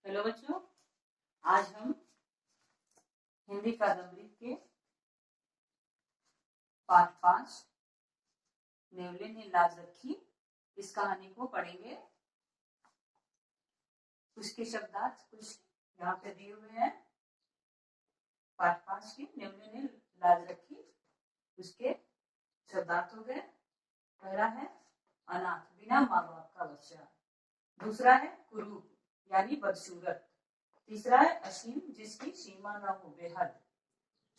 Hello बच्चों, आज हम हिंदी कादम्बरी के पाठ 5 नेवले ने लाज रखी इस कहानी को पढ़ेंगे। उसके शब्दार्थ कुछ यहाँ पे दिए हुए हैं। पाठ 5 के नेवले ने लाज रखी, उसके शब्दार्थ हो गए। पहला है अनाथ, बिना माँ बाप का बच्चा। दूसरा है कुरूप यानी बदसूरत। तीसरा है असीम, जिसकी सीमा न हो, बेहद।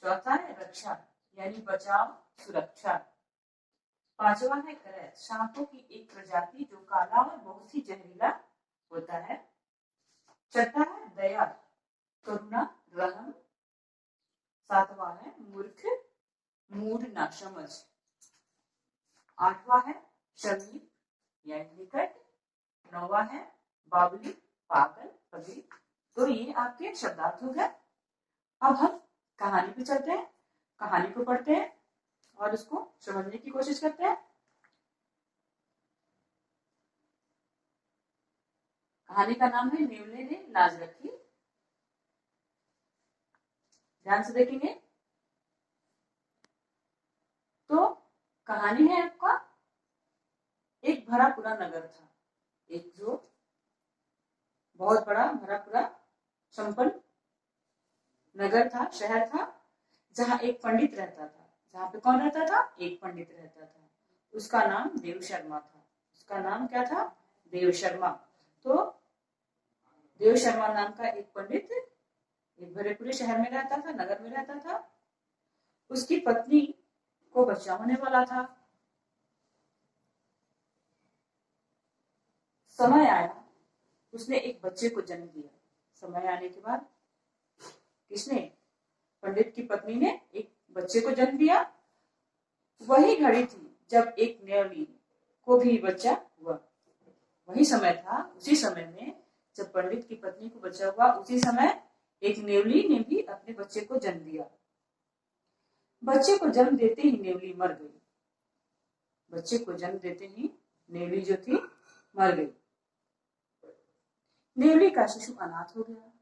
चौथा है रक्षा यानी बचाव, सुरक्षा। पांचवा है करैत, सांपों की एक प्रजाति जो काला और बहुत ही जहरीला होता है। छठा है दया, करुणा, रहम। सातवां है मूर्ख, मूढ़, नासमझ। आठवां है समीप यानी निकट। नौवां है बावली, पागल, पगली। तो ये आपके शब्दार्थ हो गए। अब हम कहानी पे चलते हैं, कहानी को पढ़ते हैं और उसको समझने की कोशिश करते हैं। कहानी का नाम है नेवले ने लाज रखी। ध्यान से देखेंगे तो कहानी है आपका, एक भरा पूरा नगर था। एक जो बहुत बड़ा भरा पूरा संपन्न नगर था, शहर था, जहां एक पंडित रहता था। जहां पे कौन रहता था? एक पंडित रहता था। उसका नाम देव शर्मा था। उसका नाम क्या था? देव शर्मा। तो देव शर्मा नाम का एक पंडित एक भरे पूरे शहर में रहता था, नगर में रहता था। उसकी पत्नी को बच्चा होने वाला था। समय आया, उसने एक बच्चे को जन्म दिया। समय आने के बाद किसने? पंडित की पत्नी ने एक बच्चे को जन्म दिया। वही घड़ी थी जब एक नेवली को भी बच्चा हुआ। वही समय था, उसी समय में जब पंडित की पत्नी को बच्चा हुआ, उसी समय एक नेवली ने भी अपने बच्चे को जन्म दिया। बच्चे को जन्म देते ही नेवली मर गई। बच्चे को जन्म देते ही नेवली जो थी मर गई। नेवली का शिशु अनाथ हो गया।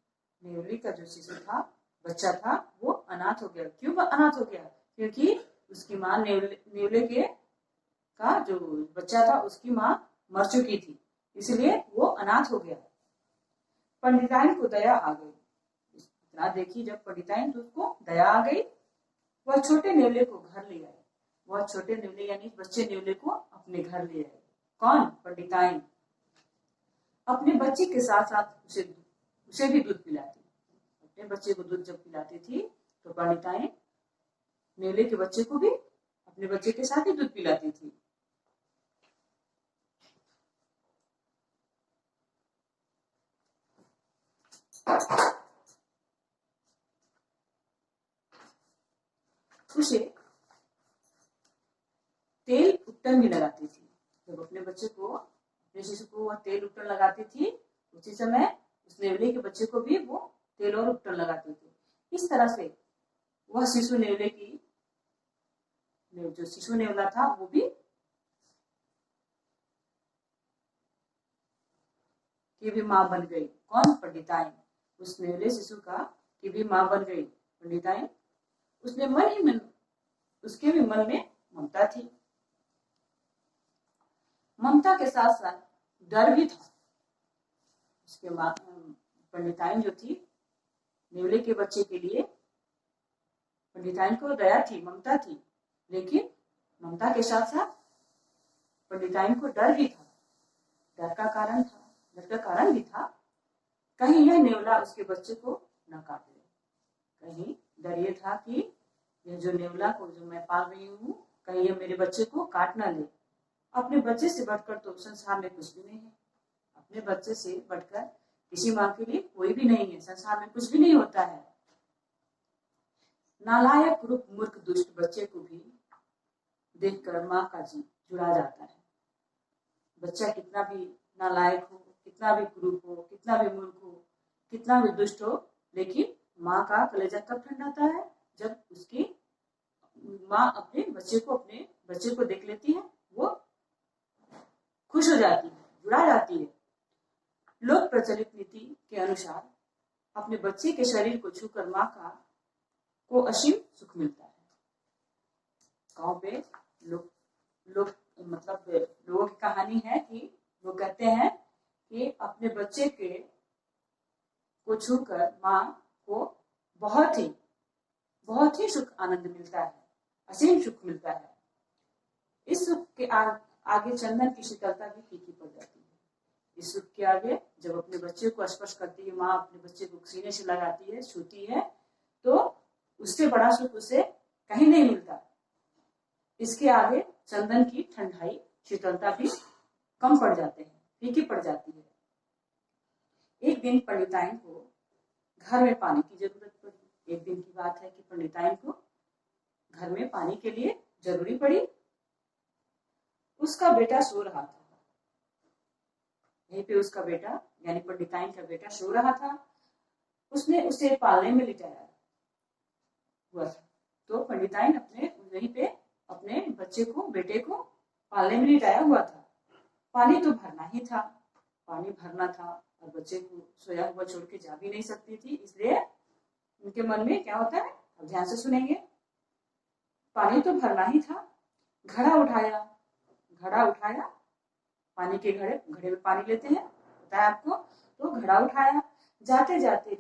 नेवली का जो शिशु था, बच्चा था, वो अनाथ हो गया। क्यों अनाथ हो गया? क्योंकि उसकी माँ नेवले के का जो बच्चा था, उसकी माँ मर चुकी थी, इसलिए वो अनाथ हो गया। पंडिताइन को दया आ गई। इतना देखी जब पंडिताइन, तो उसको दया आ गई। वह छोटे नेवले को घर ले आई। वह छोटे नेवले यानी बच्चे नेवले को अपने घर ले आई। कौन? पंडिताइन। अपने बच्चे के साथ साथ उसे भी दूध पिलाती। अपने बच्चे को दूध जब पिलाती थी तो पंडिताइन नेवले के बच्चे को भी अपने बच्चे के साथ ही दूध पिलाती थी। उसे तेल उपटन भी लगाती थी। जब अपने बच्चे को, अपने शिशु को वह तेल उपटन लगाती थी, उसी समय उस नेवले के बच्चे को भी वो तेल और उपटन लगाती थी। इस तरह से वह शिशु नेवले की, जो शिशु नेवला था, वो भी की भी माँ बन गई। कौन? पंडिताइन। उस नेवले शिशु का की भी माँ बन गई पंडिताइन। उसने मन ही मन, उसके भी मन में ममता थी। ममता के साथ साथ डर भी था। उसके बाद पंडिताइन जो थी, नेवले के बच्चे के लिए पंडिताइन को दया थी, ममता थी, लेकिन ममता के साथ साथ पंडिताइन को डर भी था। डर का कारण भी था, कहीं यह नेवला उसके बच्चे को न काट ले। कहीं डर ये था कि यह जो नेवला को जो मैं पाल रही हूँ, कहीं यह मेरे बच्चे को काट ना ले। अपने बच्चे से बढ़कर तो संसार में कुछ भी नहीं है। अपने बच्चे से बढ़कर किसी माँ के लिए कोई भी नहीं है। संसार में कुछ भी नहीं होता है। नालायक, कुरूप, मूर्ख, दुष्ट बच्चे को भी देखकर माँ का जी जुड़ा जाता है। बच्चा कितना भी नालायक हो, कितना भी कुरूप हो, कितना भी मूर्ख हो, कितना भी दुष्ट हो, लेकिन माँ का कलेजा कब ठंडाता है? जब उसकी माँ अपने बच्चे को देख लेती है, वो खुश हो जाती है, जुड़ा जाती है। लोक प्रचलित नीति के अनुसार अपने बच्चे के शरीर को छूकर माँ को असीम सुख मिलता है। गांव पे लोग मतलब लोगों की कहानी है कि वो कहते हैं कि अपने बच्चे को छूकर माँ को बहुत ही सुख आनंद मिलता है, असीम सुख मिलता है। इस सुख के आगे चंदन की शीतलता भी फीकी पड़ जाती है। इस सुख के आगे जब अपने बच्चे को स्पर्श करती है माँ, अपने बच्चे को सीने से लगाती है, छूती है, तो उससे बड़ा सुख उसे कहीं नहीं मिलता। इसके आगे चंदन की ठंडाई शीतलता भी कम पड़ जाते हैं, फीकी पड़ जाती है। एक दिन पंडिताइन को घर में पानी की जरूरत पड़ी। एक दिन की बात है कि पंडिताइन को घर में पानी के लिए जरूरी पड़ी। उसका बेटा सो रहा था। यहीं पे उसका बेटा यानी पंडिताइन का बेटा सो रहा था। उसने उसे पालने में लिटाया हुआ था। तो पंडिताइन वहीं पे अपने बच्चे को, बेटे को पालने में लिटाया हुआ था। पानी तो भरना ही था, पानी भरना था और बच्चे को सोया हुआ छोड़ के जा भी नहीं सकती थी। इसलिए उनके मन में क्या होता है, अब ध्यान से सुनेंगे। पानी तो भरना ही था, घड़ा उठाया, पानी के घड़े में पानी लेते हैं, पता है आपको। तो घड़ा उठाया, जाते जाते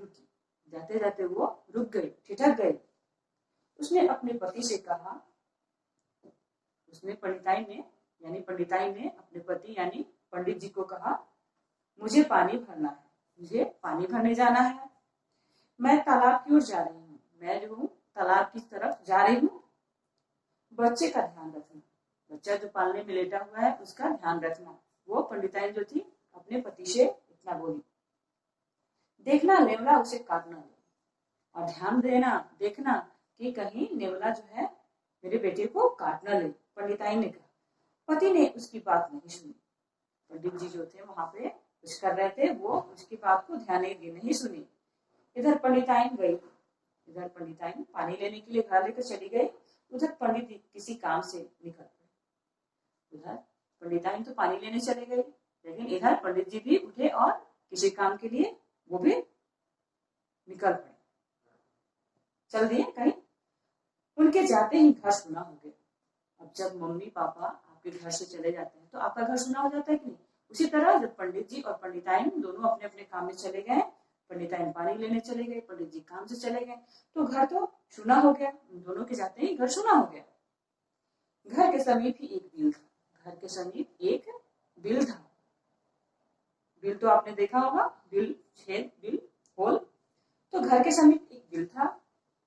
वो रुक गई, ठिठक गई। उसने अपने पति से कहा, पंडिताइन ने अपने पति यानी पंडित जी को कहा, मुझे पानी भरना है, मुझे पानी भरने जाना है। मैं तालाब की ओर जा रही हूँ, मैं जो हूँ तालाब की तरफ जा रही हूँ। बच्चे का ध्यान रखना, बच्चा जो पालने में लेटा हुआ है उसका ध्यान रखना। वो पंडिताइन जो थी अपने पति से इतना बोली। देखना नेवला उसे काट ना ले, और ध्यान देखना कि कहीं नेवला जो है मेरे बेटे को काट ना ले, पंडिताइन ने कहा। पति ने उसकी बात नहीं सुनी। पंडित जी जो थे वहां पे कुछ कर रहे थे, वो उसकी बात को ध्यान नहीं सुनी। इधर पंडिताइन पानी लेने के लिए घर लेकर चली गई। उधर पंडित जी किसी काम से निकल गए। उधर पंडिताइन तो पानी लेने चले गए, लेकिन इधर पंडित जी भी उठे और किसी काम के लिए वो भी निकल पड़े, चल दिए कहीं। उनके जाते ही घर सुना हो गया। अब जब मम्मी पापा आपके घर से चले जाते हैं तो आपका घर सुना हो जाता है कि नहीं। उसी तरह जब पंडित जी और पंडिताइन दोनों अपने अपने काम में चले गए, पंडिताइन पानी लेने चले गए, पंडित जी काम से चले गए, तो घर तो सुना हो गया। उन दोनों के जाते ही घर सुना हो गया। घर के समीप ही एक बिल था। बिल तो आपने देखा होगा, बिल होल। तो घर के समीप एक बिल था।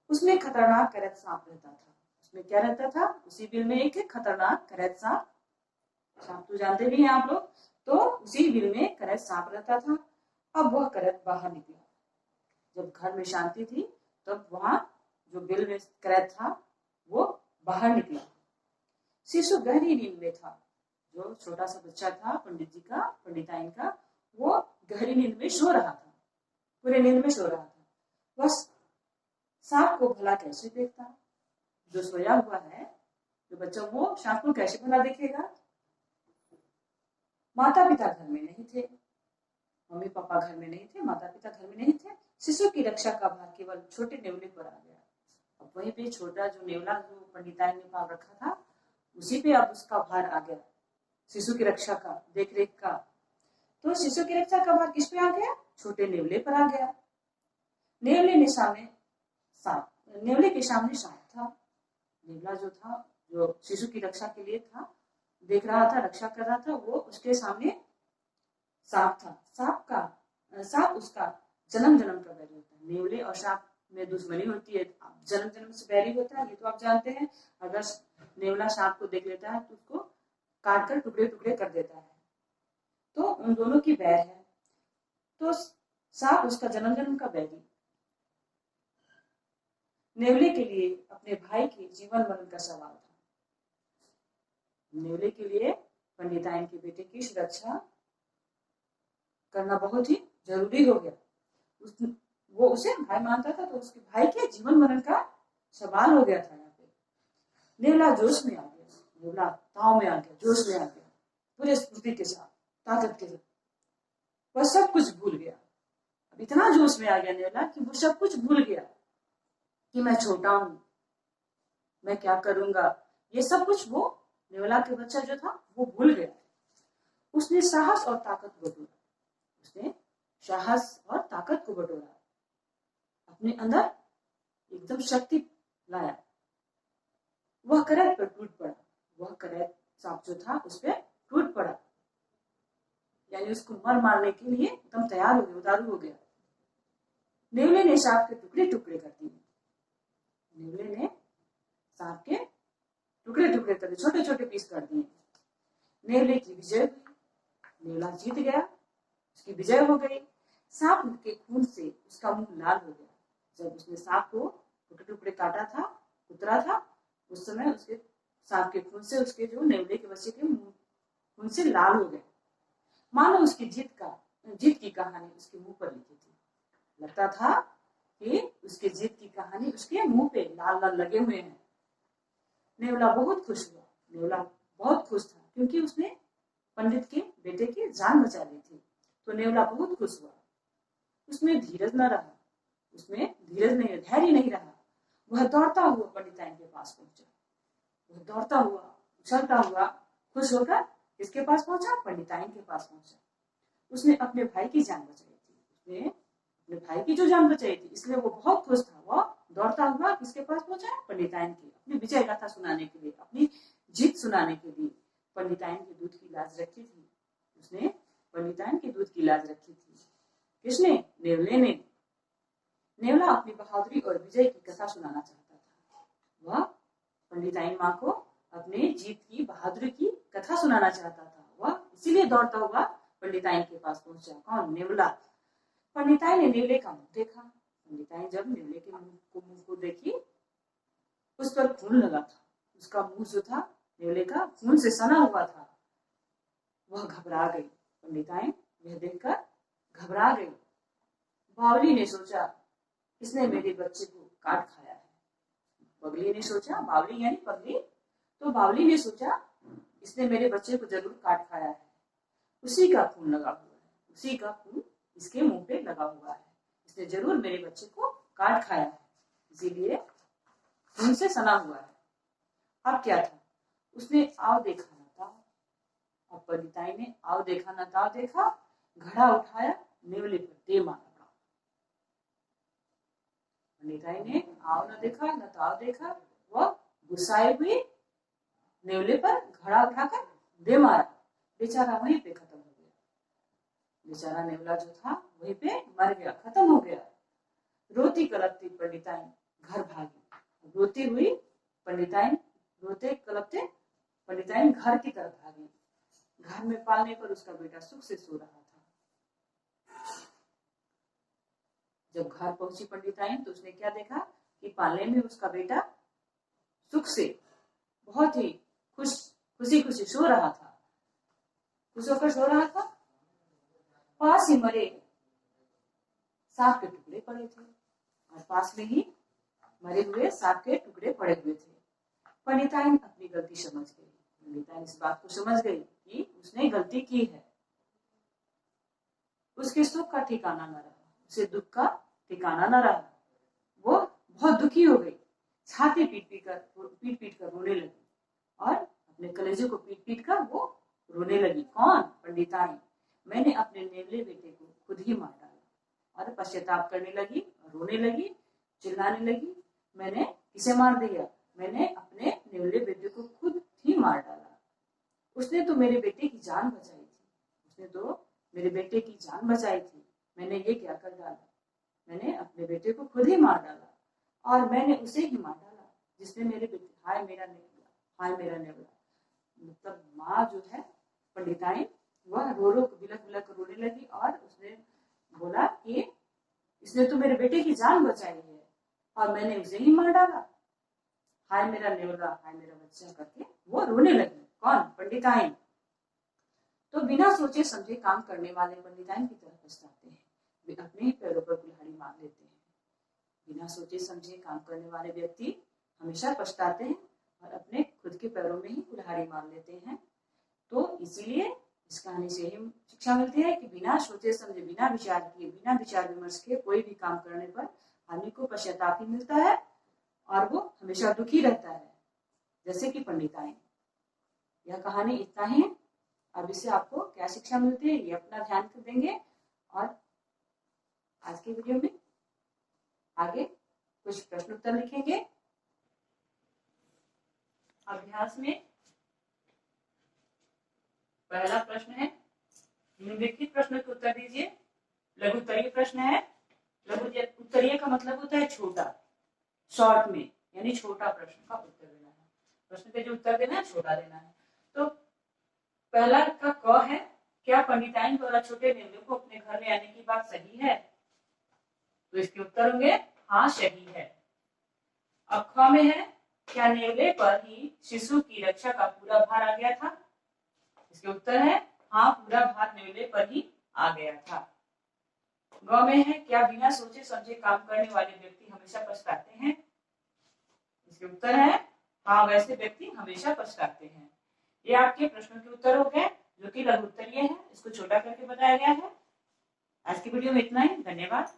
उसमें खतरनाक करैत सांप रहता था। उसमें क्या रहता था? उसी बिल में एक खतरनाक करैत सांप तो जानते भी हैं आप लोग। तो उसी बिल में करैत सांप रहता था। अब वह करैत बाहर निकला। जब घर में शांति थी तब वहां जो बिल में करैत था वो बाहर निकला। शिशु गहरी नींद में था। जो छोटा सा बच्चा था पंडित जी का, पंडिताइन का, वो गहरी नींद में सो रहा था, पूरे नींद में सो रहा था। बस सांप को भला कैसे देखता? जो सोया हुआ है जो बच्चा, वो सांप को कैसे भला देखेगा? माता पिता घर में नहीं थे, मम्मी पापा घर में नहीं थे, माता पिता घर में नहीं थे। शिशु की रक्षा का भार केवल छोटे नेवले पर आ गया। अब वहीं पे छोटा जो नेवला जो पंडिताइन ने पाल रखा था, उसी पे अब उसका भार आ गया, शिशु की रक्षा का, देख रेख का। तो शिशु की रक्षा का भार किस पे आ गया? छोटे नेवले पर आ गया। नेवले के सामने सांप था। नेवला जो था, जो शिशु की रक्षा के लिए था, देख रहा था, रक्षा कर रहा था, वो उसके सामने सांप था। सांप उसका जन्म का बैरी होता है। नेवले और सांप में दुश्मनी होती है, जन्म से बैरी होता है, ये तो आप जानते हैं। अगर नेवला सांप को देख लेता है तो उसको काट कर टुकड़े टुकड़े कर देता है। तो उन दोनों की बैर है। तो सांप उसका जन्म का बैरी। नेवले के लिए अपने भाई के जीवन मरण का सवाल था। नेवले के लिए पंडिताइन के बेटे की सुरक्षा करना बहुत ही जरूरी हो गया। वो उसे भाई मानता था, तो उसके भाई के जीवन मरण का सवाल हो गया था। यहाँ पे नेवला जोश में आ गया, नेवला ताव में आ गया, जोश में आ गया, पूरे स्फूर्ति के साथ, ताकत के साथ। वह सब कुछ भूल गया। अब इतना जोश में आ गया नेवला कि वो सब कुछ भूल गया कि मैं छोटा हूं, मैं क्या करूंगा, ये सब कुछ वो नेवला के बच्चा जो था वो भूल गया। उसने साहस और ताकत बटोरा, उसने साहस और ताकत को बटोरा, अपने अंदर एकदम शक्ति लाया। वह करैत पर टूट पड़ा, वह करैत सांप जो था उस पर टूट पड़ा, यानी उसको मारने के लिए एकदम तैयार हो गया, उतारू हो गया। नेवले ने सांप के टुकड़े टुकड़े कर दिए, नेवले ने सांप के टुकड़े टुकड़े कर दिए, छोटे छोटे पीस कर दिए। नेवले की विजय हुई, नेवला जीत गया, उसकी विजय हो गई। सांप के खून से उसका मुंह लाल हो गया। जब उसने सांप को टुकड़े टुकड़े काटा था, कुतरा था, उस समय उसके सांप के खून से उसके जो नेवले के बच्चे के मुंह खून से लाल हो गए, मानो उसकी जीत की कहानी उसके मुंह पर लिखी थी। लगता था कि उसके जीत की कहानी उसके मुंह पे लाल लाल लगे हुए हैं। नेवला बहुत खुश हुआ, नेवला बहुत खुश था क्योंकि उसने पंडित के बेटे की जान बचा ली थी। तो नेवला बहुत खुश हुआ। उसमें धीरज न रहा, उसमें धैर्य नहीं रहा। वह दौड़ता हुआ पंडिताइन के पास पहुंचा, वह दौड़ता हुआ, उछलता हुआ, खुश होकर किसके पास पहुंचा? पंडिताइन के पास पहुंचा। उसने अपने भाई की जान बचाई थी, उसने अपने भाई की जो जान बचाई थी, इसलिए वो बहुत खुश था। वह दौड़ता हुआ किसके पास पहुंचा? पंडिताइन के, अपनी विजय गाथा सुनाने के लिए, अपनी जीत सुनाने के लिए। पंडिताइन के दूध की लाज रखी थी, उसने पंडिताइन के दूध की लाज रखी थी। किसने? नेवले ने। नेवला अपनी बहादुरी और विजय की कथा सुनाना चाहता था। वह पंडिताइन माँ को अपने जीत की, बहादुरी की कथा सुनाना चाहता था। वह इसीलिए दौड़ता हुआ पंडिताइन के पास पहुंचा। कौन? नेवला। पंडिताइन ने नेवले का मुंह देखा। पंडिताइन जब नेवले के मुंह को देखी, उस पर खून लगा था, उसका मुंह जो था नेवले का खून से सना हुआ था। वह घबरा गई, पंडिताइन यह देखकर घबरा गई। बावली ने सोचा, इसने मेरे बच्चे को काट खाया है। बगली ने सोचा, बावली यानी पगली, तो बावली ने सोचा इसने मेरे बच्चे को जरूर काट खाया है, उसी का खून लगा हुआ है, उसी का खून इसके मुंह पे लगा हुआ है, इसने जरूर मेरे बच्चे को काट खाया है, इसीलिए खून से सना हुआ है। अब क्या था? उसने आव देखा न ताव। अब पंडिताई ने आव देखा न ताव देखा, घड़ा उठाया, नेवले पर दे मारा। पंडिताई ने आव न देखा न ताव देखा, वह गुस्साए हुए नेवले पर घड़ा उठाकर दे मारा। बेचारा वहीं पे खत्म हो गया। बेचारा नेवला जो था वहीं पे मर गया, खत्म हो गया। रोती कलपती पंडिताइन घर भागी। रोती हुई पंडिताइन, रोते कलपते पंडिताइन घर की तरफ भागी। घर में पालने पर उसका बेटा सुख से सो रहा था। जब घर पहुंची पंडिताइन तो उसने क्या देखा कि पालने में उसका बेटा सुख से, बहुत ही खुशी खुशी सो रहा था। खुश होकर सो रहा था। पास ही मरे सांप के टुकड़े पड़े थे, और पास में ही मरे हुए सांप के टुकड़े पड़े हुए थे। पंडिताइन अपनी गलती समझ गई। पंडिताइन इस बात को समझ गई कि उसने गलती की है। उसके सुख का ठिकाना न रहा, उसे दुख का ठिकाना न रहा। वो बहुत दुखी हो गई, छाती पीट पीट कर रोने लगी, और अपने कलेजे को पीट पीट कर वो रोने लगी। कौन? पंडिताइन। मैंने अपने नेवले बेटे को खुद ही मार डाला, और पश्चाताप करने लगी, रोने लगी, चिल्लाने लगी, मैंने किसे मार दिया? मैंने अपने नेवले बेटे को खुद ही मार डाला। उसने तो मेरे बेटे की जान बचाई थी, उसने तो मेरे बेटे की जान बचाई थी, मैंने ये क्या कर डाला? मैंने अपने बेटे को खुद ही मार डाला, और मैंने उसे ही मार डाला जिसने मेरे बेटे, हाय मेरा नेवला, हाय मेरा नेवला। मतलब माँ जो है पंडिताइन, वह रो रो बिलक बिलक रोने लगी, और उसने बोला कि इसने तो मेरे बेटे की जान बचाई है और मैंने उसे ही मार डाला, हाय मेरा नेवला, हाय मेरा बच्चा करके वो रोने लगी। कौन? पंडिताइन। तो बिना सोचे समझे काम करने वाले पंडिताइन की तरफ पछताते हैं, वे अपने ही पैरों पर कुल्हाड़ी मार लेते हैं। बिना सोचे समझे काम करने वाले व्यक्ति हमेशा पछताते हैं और अपने खुद के पैरों में ही कुल्हाड़ी मार लेते हैं। तो इसीलिए इस कहानी से यही शिक्षा मिलती है कि बिना सोचे समझे, बिना विचार किए, बिना विचार विमर्श के कोई भी काम करने पर आदमी को पश्चाताप ही मिलता है और वो हमेशा दुखी रहता है, जैसे कि पंडिताइन। यह कहानी इतना ही है। अब इससे आपको क्या शिक्षा मिलती है ये अपना ध्यान देंगे और आज के वीडियो में आगे कुछ प्रश्न उत्तर लिखेंगे। अभ्यास में पहला प्रश्न है, निम्नलिखित प्रश्न के उत्तर दीजिए। लघु उत्तरीय प्रश्न है। लघु उत्तरीय का मतलब होता है छोटा, शॉर्ट में, यानी छोटा प्रश्न का उत्तर देना है। प्रश्न पे जो उत्तर देना है छोटा देना है। तो पहला का क है, क्या पंडिताइन द्वारा छोटे नेवले को अपने घर ले आने की बात सही है? तो इसके उत्तर होंगे हाँ सही है। अब ख में है, क्या नेवले पर ही शिशु की रक्षा का पूरा भार आ गया था? इसके उत्तर है हाँ, पूरा भार नेवले पर ही आ गया था। ग में है, क्या बिना सोचे समझे काम करने वाले व्यक्ति हमेशा पछताते हैं? इसके उत्तर है हाँ, वैसे व्यक्ति हमेशा पछताते हैं। ये आपके प्रश्नों के उत्तर हो गए, जो कि लघु उत्तरीय है। इसको छोटा करके बताया गया है। आज की वीडियो में इतना ही। धन्यवाद।